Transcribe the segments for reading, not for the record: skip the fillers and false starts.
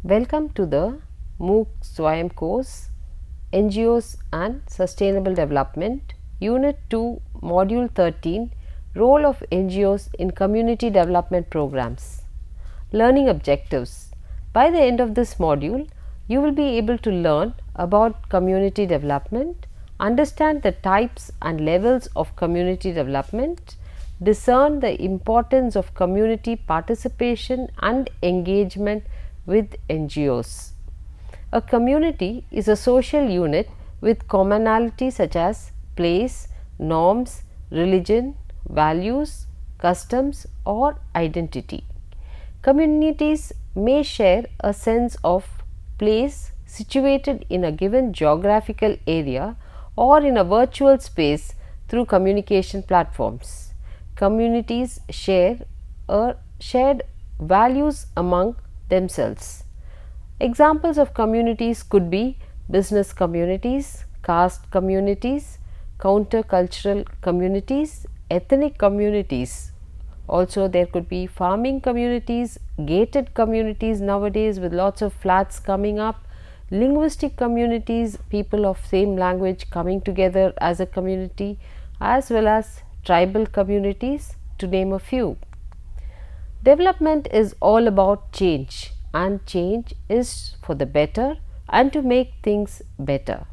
Welcome to the MOOC Swayam course NGOs and Sustainable Development Unit 2 Module 13 Role of NGOs in Community Development Programs. Learning Objectives. By the end of this module, you will be able to learn about community development, understand the types and levels of community development, discern the importance of community participation and engagement with NGOs. A community is a social unit with commonality such as place, norms, religion, values, customs or identity. Communities may share a sense of place situated in a given geographical area or in a virtual space through communication platforms. Communities share shared values among themselves. Examples of communities could be business communities, caste communities, countercultural communities, ethnic communities. Also, there could be farming communities, gated communities nowadays with lots of flats coming up, linguistic communities, people of same language coming together as a community, as well as tribal communities, to name a few. Development is all about change, and change is for the better and to make things better.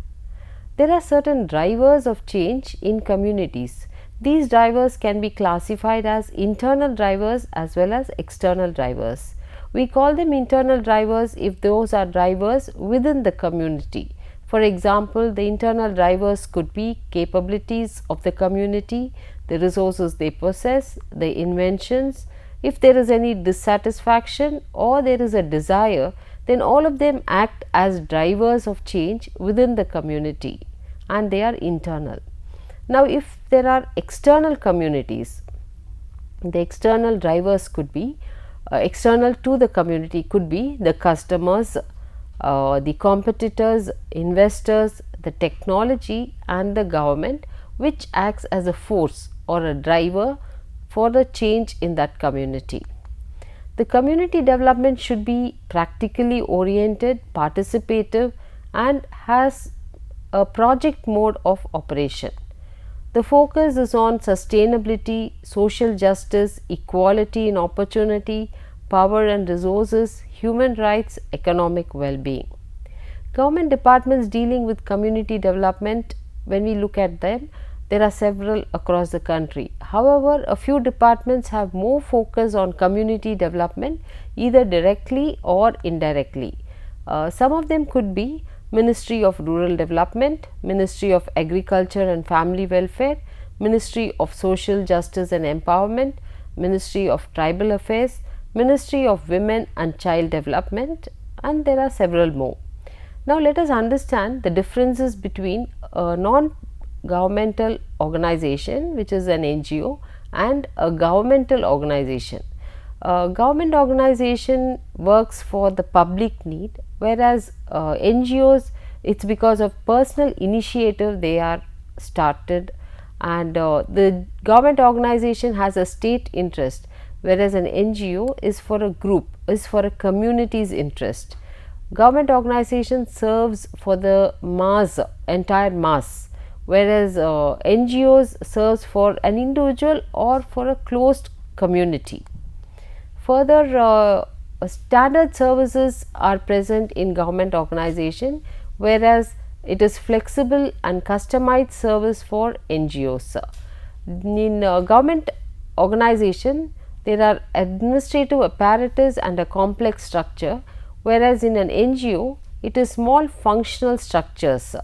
There are certain drivers of change in communities. These drivers can be classified as internal drivers as well as external drivers. We call them internal drivers if those are drivers within the community. For example, the internal drivers could be capabilities of the community, the resources they possess, the inventions. If there is any dissatisfaction or there is a desire, then all of them act as drivers of change within the community, and they are internal. Now, if there are external communities, the external drivers could be external to the community could be the customers, the competitors, investors, the technology and the government, which acts as a force or a driver for the change in that community. The community development should be practically oriented, participative and has a project mode of operation. The focus is on sustainability, social justice, equality in opportunity, power and resources, human rights, economic well-being. Government departments dealing with community development, when we look at them, there are several across the country. However, a few departments have more focus on community development either directly or indirectly. Some of them could be Ministry of Rural Development, Ministry of Agriculture and Family Welfare, Ministry of Social Justice and Empowerment, Ministry of Tribal Affairs, Ministry of Women and Child Development, and there are several more. Now, let us understand the differences between a non-governmental organization, which is an NGO, and a governmental organization. A government organization works for the public need, whereas NGOs, it's because of personal initiative they are started, and the government organization has a state interest, whereas an NGO is for a group, is for a community's interest. Government organization serves for the mass, entire mass, whereas NGOs serves for an individual or for a closed community. Further, standard services are present in government organization, whereas it is flexible and customized service for NGOs. In government organization, there are administrative apparatus and a complex structure, whereas in an NGO, it is small functional structures.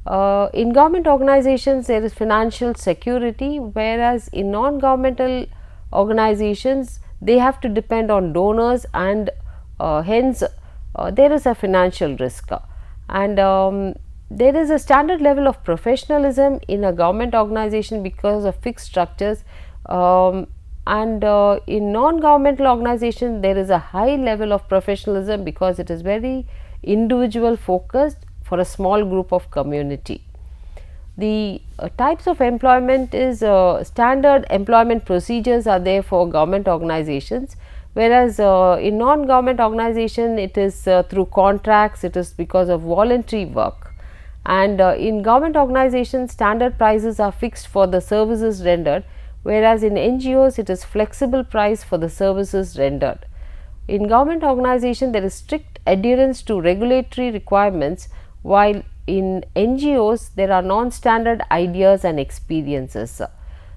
In government organizations, there is financial security, whereas in non-governmental organizations, they have to depend on donors, and hence there is a financial risk, and there is a standard level of professionalism in a government organization because of fixed structures, and in non-governmental organization there is a high level of professionalism because it is very individual focused for a small group of community. The types of employment is standard employment procedures are there for government organizations, whereas in non-government organization it is through contracts, it is because of voluntary work. And in government organizations, standard prices are fixed for the services rendered, whereas in NGOs it is flexible price for the services rendered. In government organization there is strict adherence to regulatory requirements, while in NGOs there are non-standard ideas and experiences.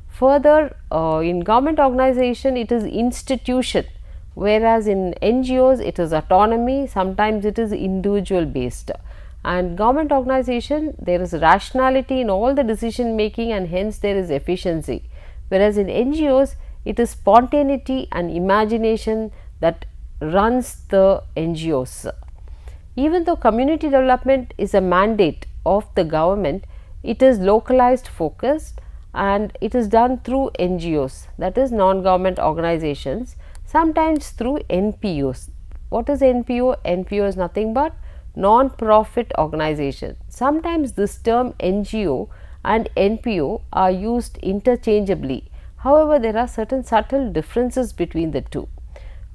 Further, in government organization it is institution, whereas in NGOs it is autonomy, sometimes it is individual based. And government organization there is rationality in all the decision making and hence there is efficiency, whereas in NGOs it is spontaneity and imagination that runs the NGOs. Even though community development is a mandate of the government, it is localized focused and it is done through NGOs, that is non-government organizations, sometimes through NPOs. What is NPO? NPO is nothing but non-profit organization. Sometimes this term NGO and NPO are used interchangeably. However, there are certain subtle differences between the two.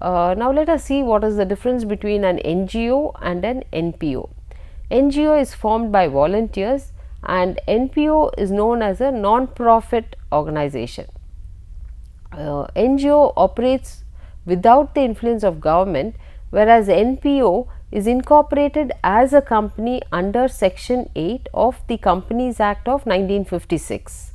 Now let us see what is the difference between an NGO and an NPO. NGO is formed by volunteers and NPO is known as a non-profit organization. NGO operates without the influence of government, whereas NPO is incorporated as a company under Section 8 of the Companies Act of 1956.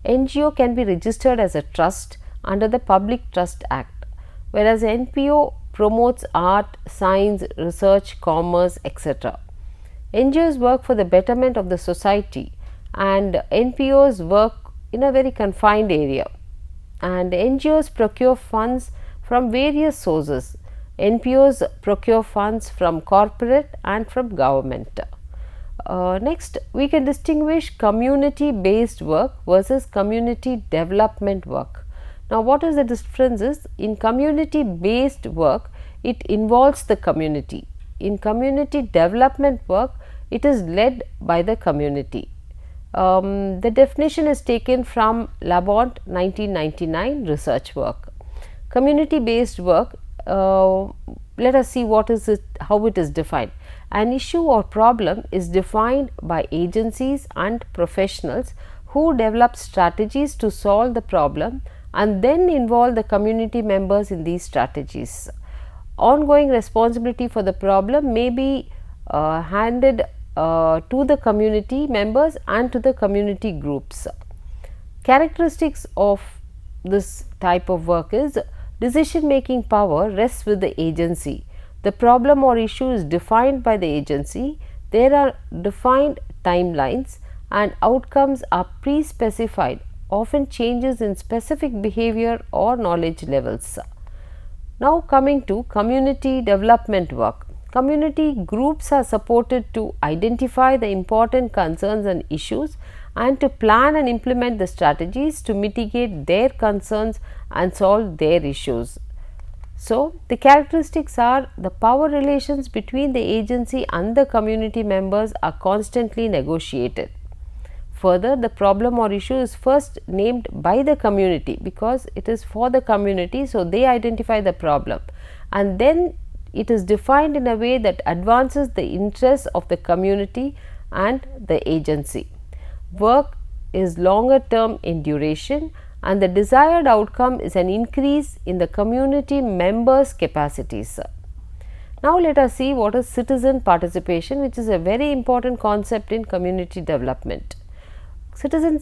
NGO can be registered as a trust under the Public Trust Act, whereas NPO promotes art, science, research, commerce, etc. NGOs work for the betterment of the society and NPOs work in a very confined area, and NGOs procure funds from various sources. NPOs procure funds from corporate and from government. Next, we can distinguish community based work versus community development work. Now, what is the difference is, in community based work it involves the community. In community development work it is led by the community. The definition is taken from Labonte 1999 research work. Community based work, let us see what is it, how it is defined. An issue or problem is defined by agencies and professionals who develop strategies to solve the problem and then involve the community members in these strategies. Ongoing responsibility for the problem may be handed to the community members and to the community groups. Characteristics of this type of work is, decision making power rests with the agency. The problem or issue is defined by the agency. There are defined timelines and outcomes are pre-specified, often changes in specific behavior or knowledge levels. Now coming to community development work. Community groups are supported to identify the important concerns and issues and to plan and implement the strategies to mitigate their concerns and solve their issues. So, the characteristics are, the power relations between the agency and the community members are constantly negotiated. Further, the problem or issue is first named by the community because it is for the community, so they identify the problem, and then it is defined in a way that advances the interests of the community and the agency. Work is longer term in duration and the desired outcome is an increase in the community members' capacities. Now, let us see what is citizen participation, which is a very important concept in community development. Citizen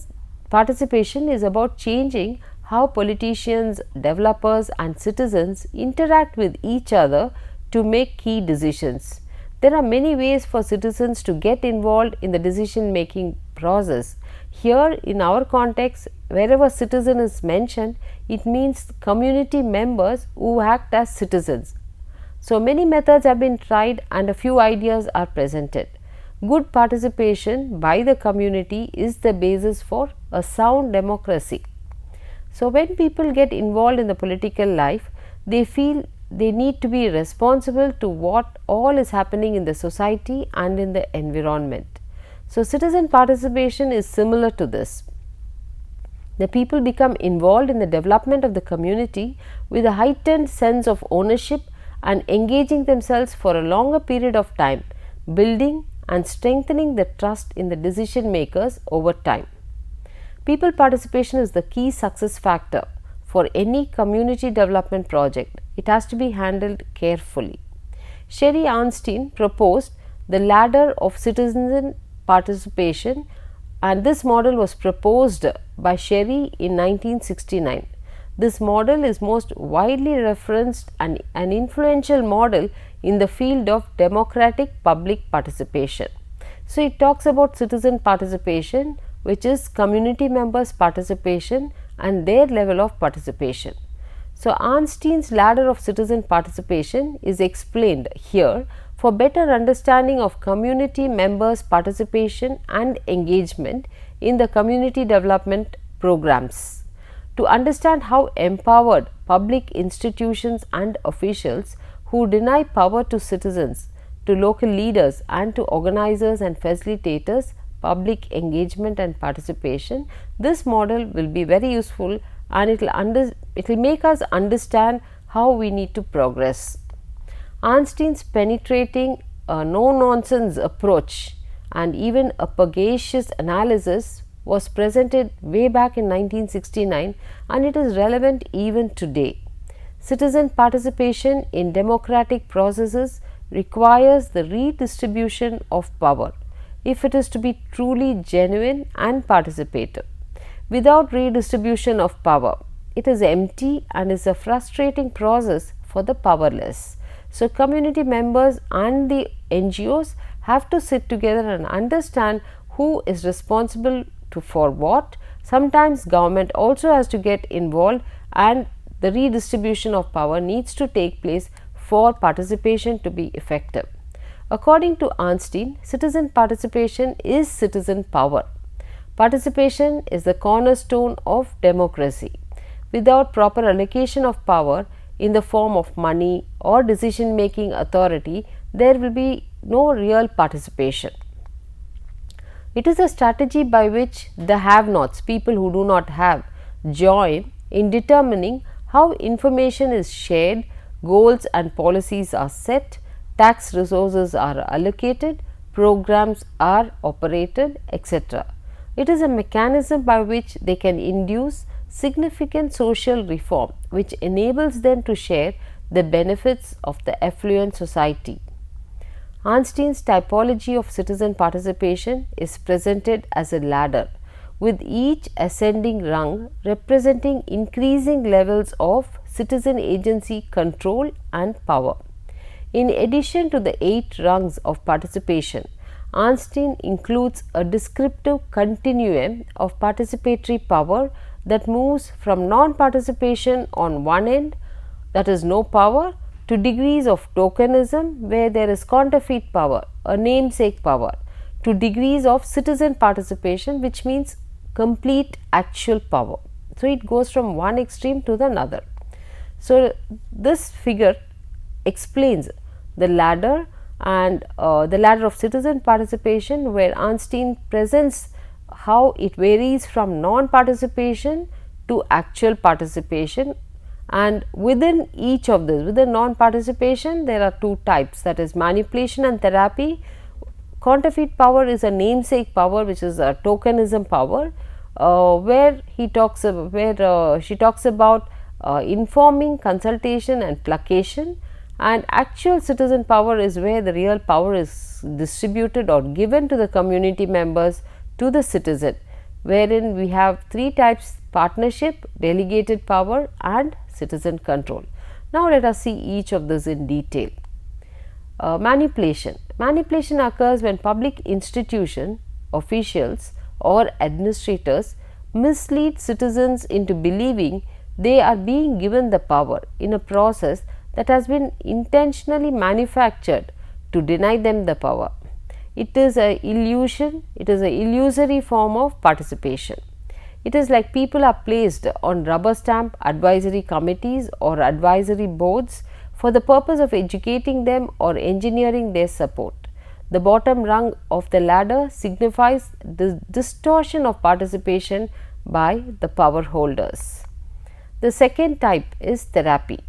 participation is about changing how politicians, developers and citizens interact with each other to make key decisions. There are many ways for citizens to get involved in the decision making process. Here in our context, wherever citizen is mentioned, it means community members who act as citizens. So, many methods have been tried and a few ideas are presented. Good participation by the community is the basis for a sound democracy. So, when people get involved in the political life, they feel they need to be responsible to what all is happening in the society and in the environment. So, citizen participation is similar to this. The people become involved in the development of the community with a heightened sense of ownership and engaging themselves for a longer period of time, building and strengthening the trust in the decision makers over time. People participation is the key success factor for any community development project. It has to be handled carefully. Sherry Einstein proposed the ladder of citizen participation, and this model was proposed by Sherry in 1969. This model is most widely referenced and an influential model in the field of democratic public participation. So, it talks about citizen participation, which is community members' participation and their level of participation. So, Einstein's ladder of citizen participation is explained here for better understanding of community members' participation and engagement in the community development programs. To understand how empowered public institutions and officials who deny power to citizens, to local leaders and to organizers and facilitators public engagement and participation, this model will be very useful and it will make us understand how we need to progress. Einstein's penetrating no nonsense approach and even a pugnacious analysis was presented way back in 1969 and it is relevant even today. Citizen participation in democratic processes requires the redistribution of power if it is to be truly genuine and participative. Without redistribution of power, it is empty and is a frustrating process for the powerless. So, community members and the NGOs have to sit together and understand who is responsible for what. Sometimes government also has to get involved and the redistribution of power needs to take place for participation to be effective. According to Einstein, citizen participation is citizen power. Participation is the cornerstone of democracy. Without proper allocation of power in the form of money or decision making authority, there will be no real participation. It is a strategy by which the have-nots, people who do not have, join in determining how information is shared, goals and policies are set, tax resources are allocated, programs are operated, etc. It is a mechanism by which they can induce significant social reform which enables them to share the benefits of the affluent society. Einstein's typology of citizen participation is presented as a ladder, with each ascending rung representing increasing levels of citizen agency, control and power. In addition to the 8 rungs of participation, Einstein includes a descriptive continuum of participatory power that moves from non-participation on one end, that is no power, to degrees of tokenism where there is counterfeit power, a namesake power, to degrees of citizen participation, which means complete actual power. So, it goes from one extreme to the another. So, this figure explains the ladder and the ladder of citizen participation, where Einstein presents how it varies from non-participation to actual participation, and within each of this, within non-participation there are 2 types, that is manipulation and therapy. Counterfeit power is a namesake power, which is a tokenism power, where she talks about informing, consultation and placation, and actual citizen power is where the real power is distributed or given to the community members, to the citizen, wherein we have 3 types: partnership, delegated power and citizen control. Now, let us see each of this in detail. Manipulation. Manipulation occurs when public institution, officials or administrators mislead citizens into believing they are being given the power in a process that has been intentionally manufactured to deny them the power. It is an illusion, it is an illusory form of participation. It is like people are placed on rubber stamp advisory committees or advisory boards for the purpose of educating them or engineering their support. The bottom rung of the ladder signifies the distortion of participation by the power holders. The second type is therapy.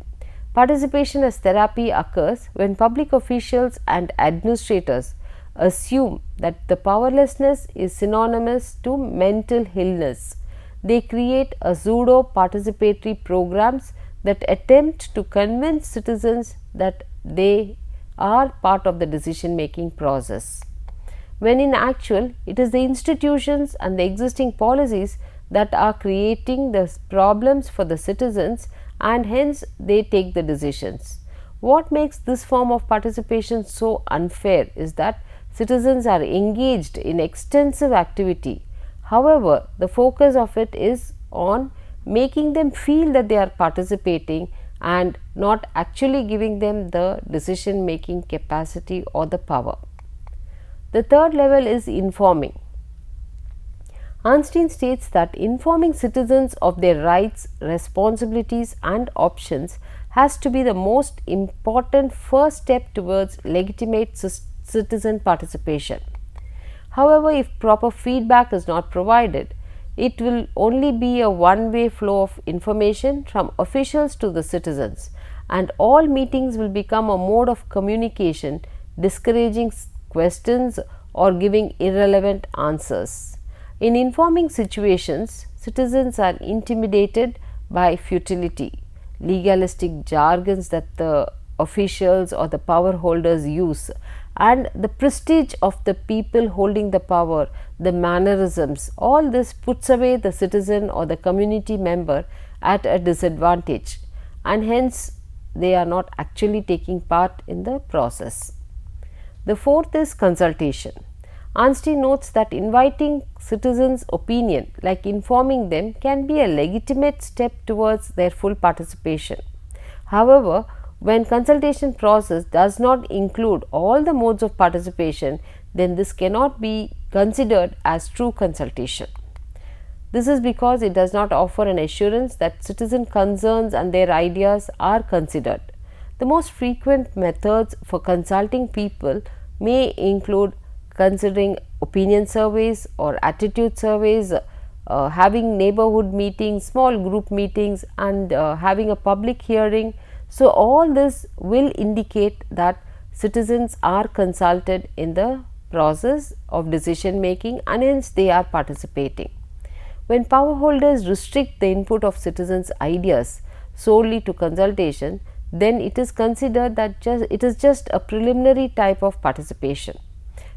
Participation as therapy occurs when public officials and administrators assume that the powerlessness is synonymous to mental illness. They create a pseudo participatory programs that attempt to convince citizens that they are part of the decision making process, when in actual it is the institutions and the existing policies that are creating the problems for the citizens, and hence they take the decisions. What makes this form of participation so unfair is that citizens are engaged in extensive activity. However, the focus of it is on making them feel that they are participating and not actually giving them the decision making capacity or the power. The third level is informing. Einstein states that informing citizens of their rights, responsibilities and options has to be the most important first step towards legitimate citizen participation. However, if proper feedback is not provided, it will only be a one-way flow of information from officials to the citizens, and all meetings will become a mode of communication discouraging questions or giving irrelevant answers. In informing situations, citizens are intimidated by futility, legalistic jargons that the officials or the power holders use, and the prestige of the people holding the power, the mannerisms. All this puts away the citizen or the community member at a disadvantage, and hence they are not actually taking part in the process. The fourth is consultation. Einstein notes that inviting citizens' opinion, like informing them, can be a legitimate step towards their full participation. However, when consultation process does not include all the modes of participation, then this cannot be considered as true consultation. This is because it does not offer an assurance that citizen concerns and their ideas are considered. The most frequent methods for consulting people may include considering opinion surveys or attitude surveys, having neighborhood meetings, small group meetings, and having a public hearing. So, all this will indicate that citizens are consulted in the process of decision making, and hence they are participating. When power holders restrict the input of citizens' ideas solely to consultation, then it is considered that it is just a preliminary type of participation.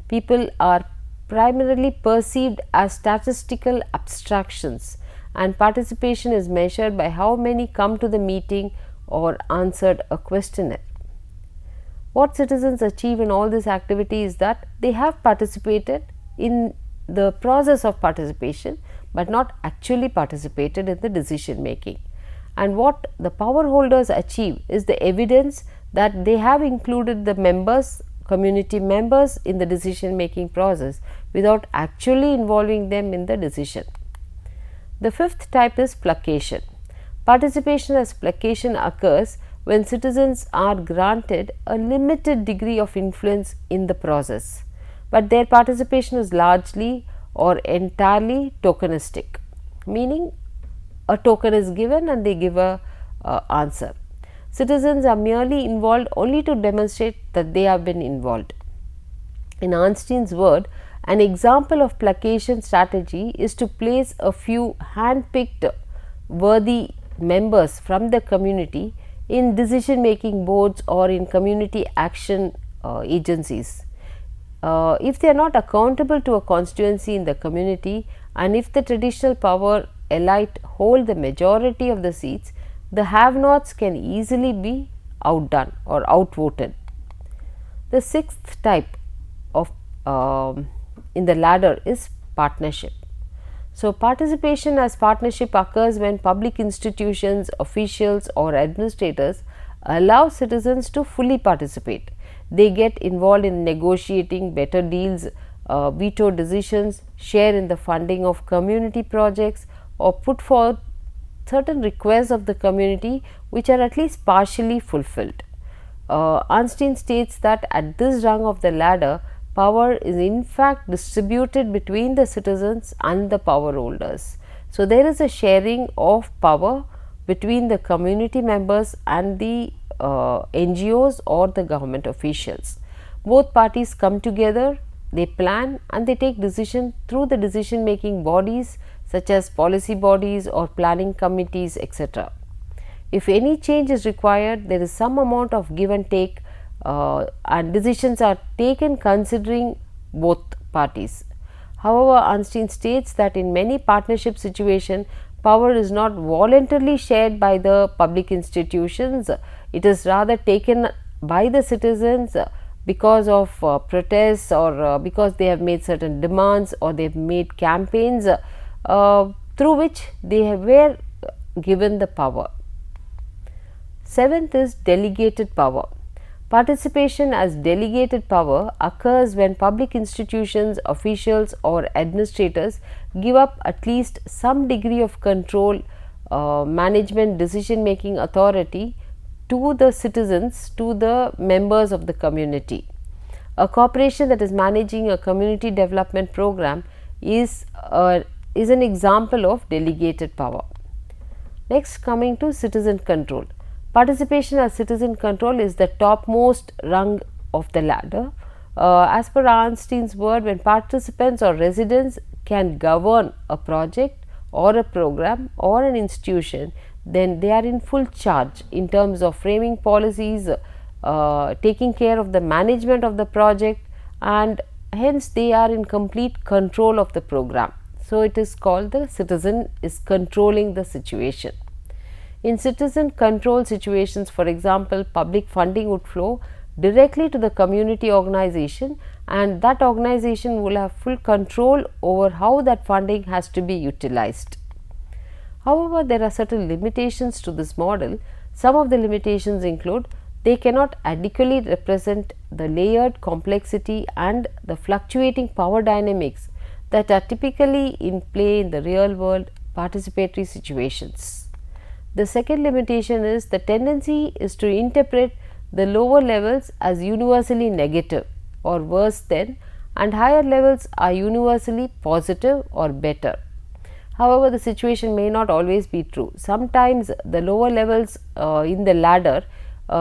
People are primarily perceived as statistical abstractions, and participation is measured by how many come to the meeting or answered a questionnaire. What citizens achieve in all this activity is that they have participated in the process of participation, but not actually participated in the decision making. And what the power holders achieve is the evidence that they have included the members, community members, in the decision making process without actually involving them in the decision. The fifth type is placation. Participation as placation occurs when citizens are granted a limited degree of influence in the process, but their participation is largely or entirely tokenistic, meaning a token is given and they give a answer. Citizens are merely involved only to demonstrate that they have been involved. In Einstein's word, an example of placation strategy is to place a few hand-picked worthy members from the community in decision making boards or in community action agencies. If they are not accountable to a constituency in the community, and if the traditional power elite hold the majority of the seats, the have-nots can easily be outdone or outvoted. The sixth type of in the ladder is partnership. So, participation as partnership occurs when public institutions, officials or administrators allow citizens to fully participate. They get involved in negotiating better deals, veto decisions, share in the funding of community projects, or put forth certain requests of the community which are at least partially fulfilled. Einstein states that at this rung of the ladder, power is in fact distributed between the citizens and the power holders. So, there is a sharing of power between the community members and the NGOs or the government officials. Both parties come together, they plan and they take decision through the decision making bodies such as policy bodies or planning committees, etc. If any change is required, there is some amount of give and take, and decisions are taken considering both parties. However, Einstein states that in many partnership situations, power is not voluntarily shared by the public institutions, it is rather taken by the citizens because of protests, or because they have made certain demands, or they have made campaigns through which they were given the power. Seventh is delegated power. Participation as delegated power occurs when public institutions, officials or administrators give up at least some degree of control, management, decision making authority to the citizens, to the members of the community. A corporation that is managing a community development program is an example of delegated power. Next, coming to citizen control. Participation as citizen control is the topmost rung of the ladder. As per Einstein's word, when participants or residents can govern a project or a program or an institution, then they are in full charge in terms of framing policies, taking care of the management of the project, and hence they are in complete control of the program. So, it is called the citizen is controlling the situation. In citizen control situations, for example, public funding would flow directly to the community organization, and that organization will have full control over how that funding has to be utilized. However, there are certain limitations to this model. Some of the limitations include they cannot adequately represent the layered complexity and the fluctuating power dynamics that are typically in play in the real world participatory situations. The second limitation is the tendency is to interpret the lower levels as universally negative or worse than, and higher levels are universally positive or better. However, the situation may not always be true. Sometimes the lower levels in the ladder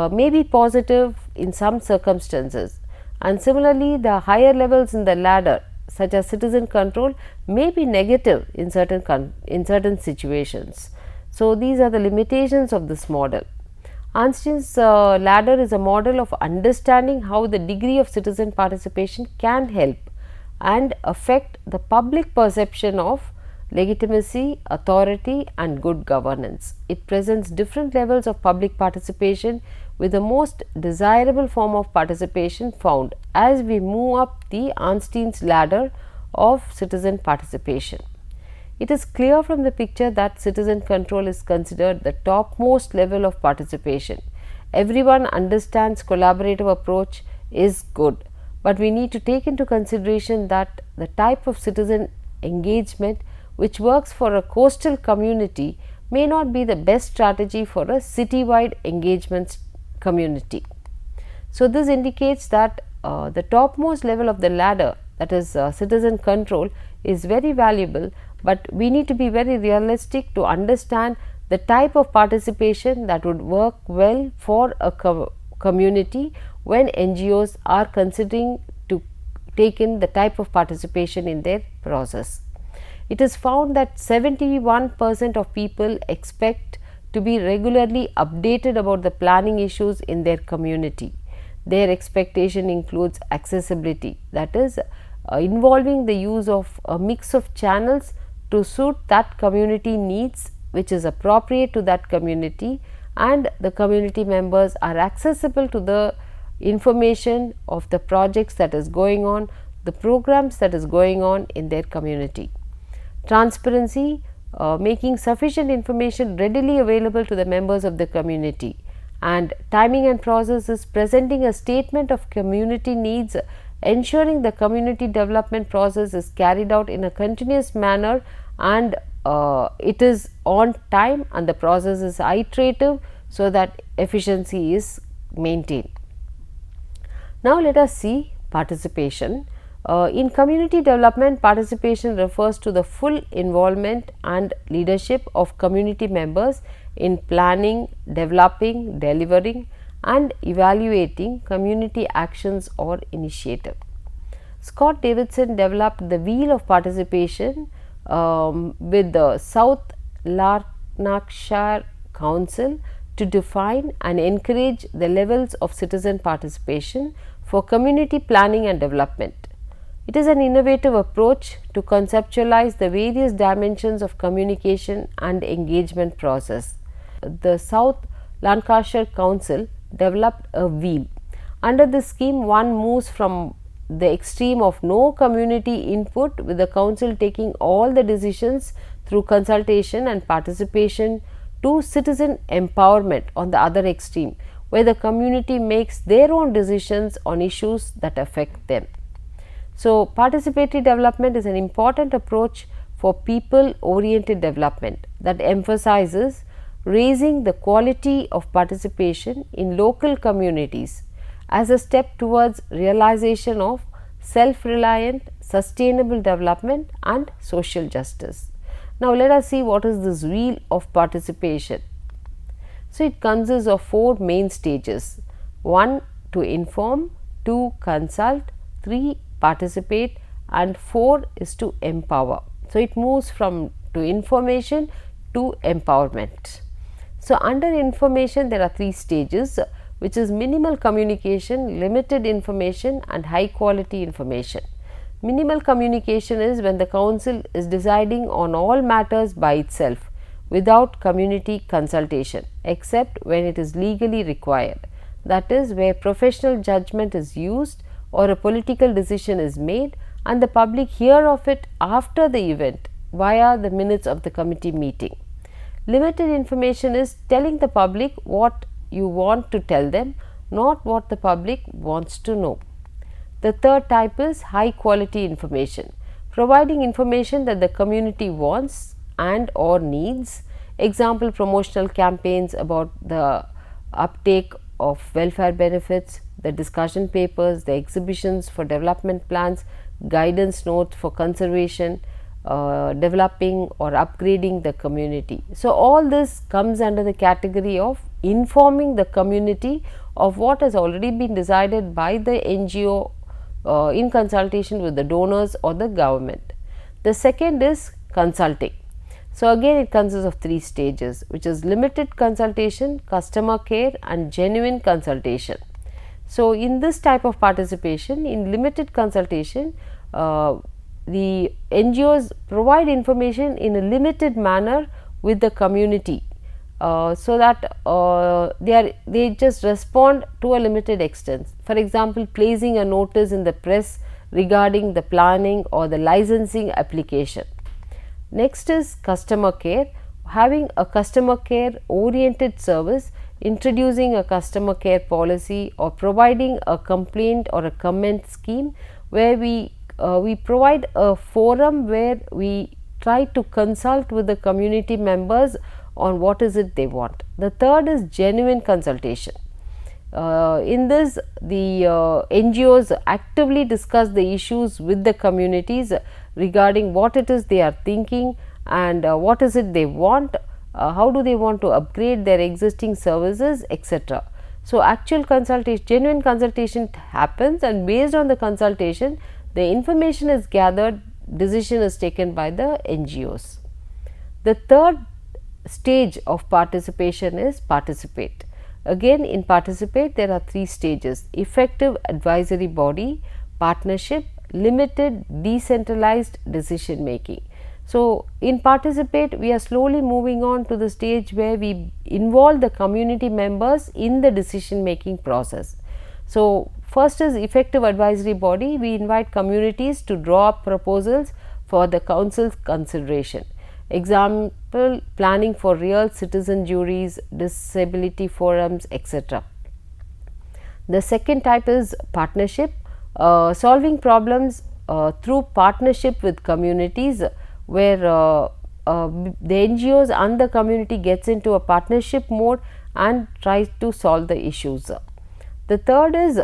may be positive in some circumstances, and similarly the higher levels in the ladder such as citizen control may be negative in certain situations. So, these are the limitations of this model. Einstein's ladder is a model of understanding how the degree of citizen participation can help and affect the public perception of legitimacy, authority and good governance. It presents different levels of public participation, with the most desirable form of participation found as we move up the Einstein's ladder of citizen participation. It is clear from the picture that citizen control is considered the topmost level of participation. Everyone understands collaborative approach is good, but we need to take into consideration that the type of citizen engagement which works for a coastal community may not be the best strategy for a citywide engagement community. So, this indicates that the topmost level of the ladder, that is citizen control, is very valuable, but we need to be very realistic to understand the type of participation that would work well for a community when NGOs are considering to take in the type of participation in their process. It is found that 71% of people expect to be regularly updated about the planning issues in their community. Their expectation includes accessibility, that is involving the use of a mix of channels to suit that community needs which is appropriate to that community, and the community members are accessible to the information of the projects that is going on, the programs that is going on in their community. Transparency, making sufficient information readily available to the members of the community, and timing and process is presenting a statement of community needs, ensuring the community development process is carried out in a continuous manner, and it is on time and the process is iterative so that efficiency is maintained. Now, let us see participation. In community development, participation refers to the full involvement and leadership of community members in planning, developing, delivering and evaluating community actions or initiatives. Scott Davidson developed the wheel of participation with the South Lanarkshire Council to define and encourage the levels of citizen participation for community planning and development. It is an innovative approach to conceptualize the various dimensions of communication and engagement process. The South Lancashire Council developed a wheel. Under this scheme, one moves from the extreme of no community input, with the council taking all the decisions through consultation and participation, to citizen empowerment on the other extreme, where the community makes their own decisions on issues that affect them. So, participatory development is an important approach for people oriented development that emphasizes raising the quality of participation in local communities as a step towards realization of self-reliant, sustainable development and social justice. Now, let us see what is this wheel of participation. So, it consists of 4 main stages: 1 to inform, 2 consult, 3 participate and 4 is to empower. So, it moves from to information to empowerment. So, under information there are 3 stages, which is minimal communication, limited information and high quality information. Minimal communication is when the council is deciding on all matters by itself without community consultation, except when it is legally required, that is, where professional judgment is used or a political decision is made and the public hear of it after the event via the minutes of the committee meeting. Limited information is telling the public what you want to tell them, not what the public wants to know. The third type is high quality information, providing information that the community wants and or needs. Example, promotional campaigns about the uptake of welfare benefits, the discussion papers, the exhibitions for development plans, guidance notes for conservation, developing or upgrading the community. So, all this comes under the category of informing the community of what has already been decided by the NGO in consultation with the donors or the government. The second is consulting. So, again it consists of 3 stages, which is limited consultation, customer care and genuine consultation. So, in this type of participation, in limited consultation, the NGOs provide information in a limited manner with the community, so that they just respond to a limited extent. For example, placing a notice in the press regarding the planning or the licensing application. Next is customer care, having a customer care oriented service, introducing a customer care policy or providing a complaint or a comment scheme, where we provide a forum where we try to consult with the community members on what is it they want. The third is genuine consultation. In this, the NGOs actively discuss the issues with the communities regarding what it is they are thinking and what is it they want, how do they want to upgrade their existing services, etc. So, actual consultation, genuine consultation happens, and based on the consultation, the information is gathered, decision is taken by the NGOs. The third stage of participation is participate. Again, in participate there are 3 stages: effective advisory body, partnership, limited decentralized decision making. So, in participate we are slowly moving on to the stage where we involve the community members in the decision making process. So, first is effective advisory body. We invite communities to draw up proposals for the council's consideration. Example, planning for real citizen juries, disability forums, etc. The second type is partnership, solving problems through partnership with communities, where the NGOs and the community gets into a partnership mode and tries to solve the issues. The third is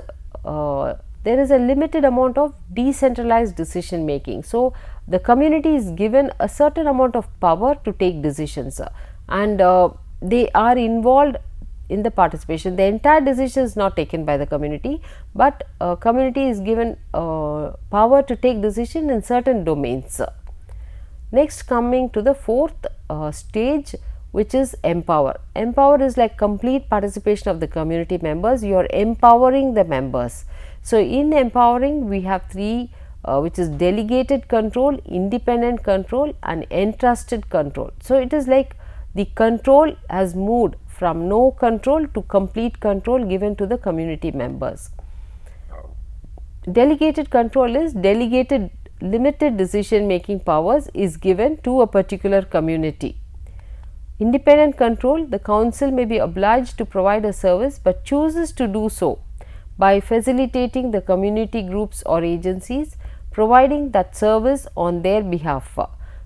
there is a limited amount of decentralized decision making. So, the community is given a certain amount of power to take decisions, and they are involved in the participation. The entire decision is not taken by the community, but community is given power to take decision in certain domains. Next, coming to the fourth stage, which is empower. Empower is like complete participation of the community members. You are empowering the members. So, in empowering we have three, which is delegated control, independent control and entrusted control. So, it is like the control has moved from no control to complete control given to the community members. Delegated control is delegated limited decision making powers is given to a particular community. Independent control, the council may be obliged to provide a service, but chooses to do so by facilitating the community groups or agencies providing that service on their behalf.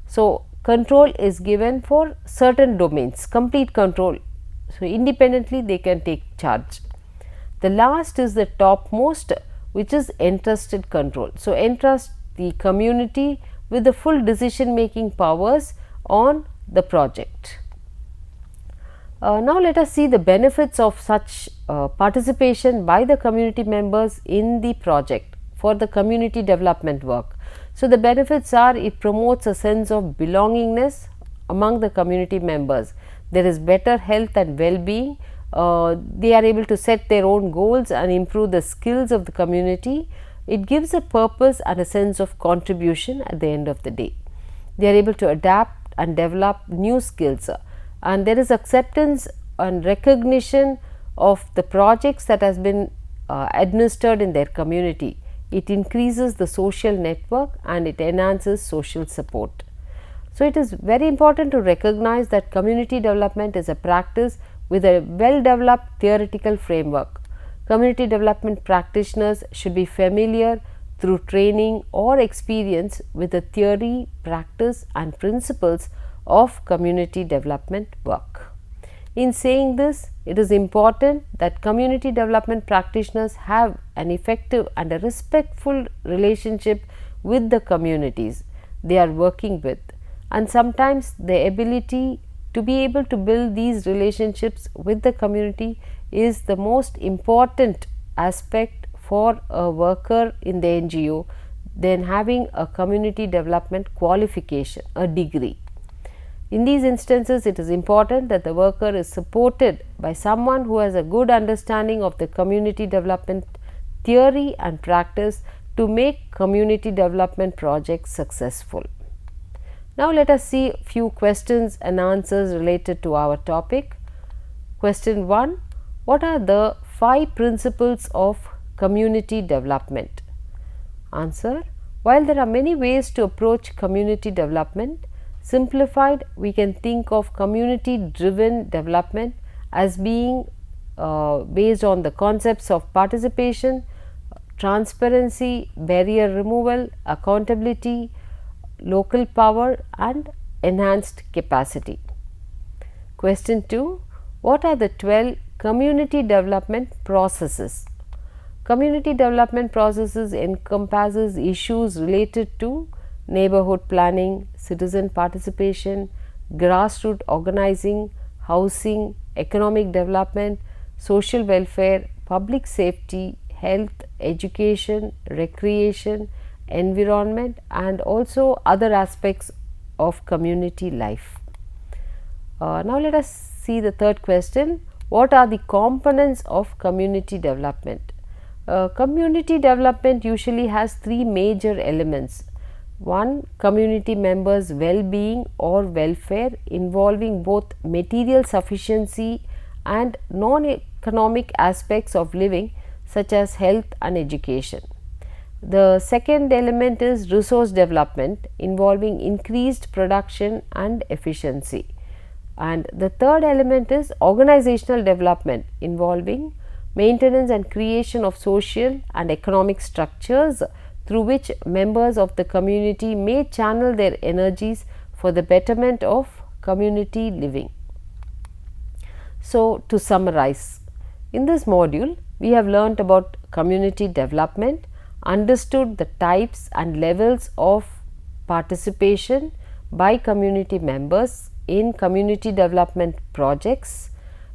So, control is given for certain domains, complete control. So, independently they can take charge. The last is the topmost, which is entrusted control. So, entrust the community with the full decision making powers on the project. Now, let us see the benefits of such participation by the community members in the project for the community development work. So, the benefits are, it promotes a sense of belongingness among the community members. There is better health and well-being. They are able to set their own goals and improve the skills of the community. It gives a purpose and a sense of contribution at the end of the day. They are able to adapt and develop new skills, and there is acceptance and recognition of the projects that has been administered in their community. It increases the social network and it enhances social support. So, it is very important to recognize that community development is a practice with a well developed theoretical framework. Community development practitioners should be familiar through training or experience with the theory, practice and principles of community development work. In saying this, it is important that community development practitioners have an effective and a respectful relationship with the communities they are working with, and sometimes the ability to be able to build these relationships with the community is the most important aspect for a worker in the NGO than having a community development qualification, a degree. In these instances, it is important that the worker is supported by someone who has a good understanding of the community development theory and practice to make community development projects successful. Now, let us see a few questions and answers related to our topic. Question 1. What are the 5 principles of community development? Answer. While there are many ways to approach community development, simplified, we can think of community driven development as being based on the concepts of participation, transparency, barrier removal, accountability, local power and enhanced capacity. Question 2. What are the 12 community development processes? Community development processes encompasses issues related to neighborhood planning, citizen participation, grassroots organizing, housing, economic development, social welfare, public safety, health, education, recreation, environment and also other aspects of community life. Now, let us see the third question. What are the components of community development? Community development usually has 3 major elements. 1. Community members' well-being or welfare involving both material sufficiency and non-economic aspects of living such as health and education. The second element is resource development involving increased production and efficiency. And the third element is organizational development involving maintenance and creation of social and economic structures through which members of the community may channel their energies for the betterment of community living. So, to summarize, in this module We have learnt about community development, understood the types and levels of participation by community members in community development projects,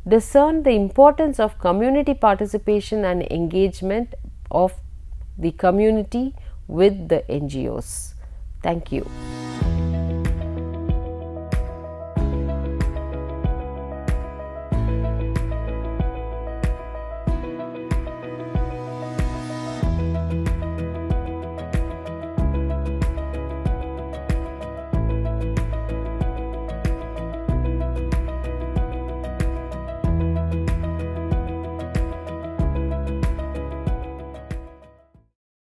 discern the importance of community participation and engagement of the community with the NGOs. Thank you.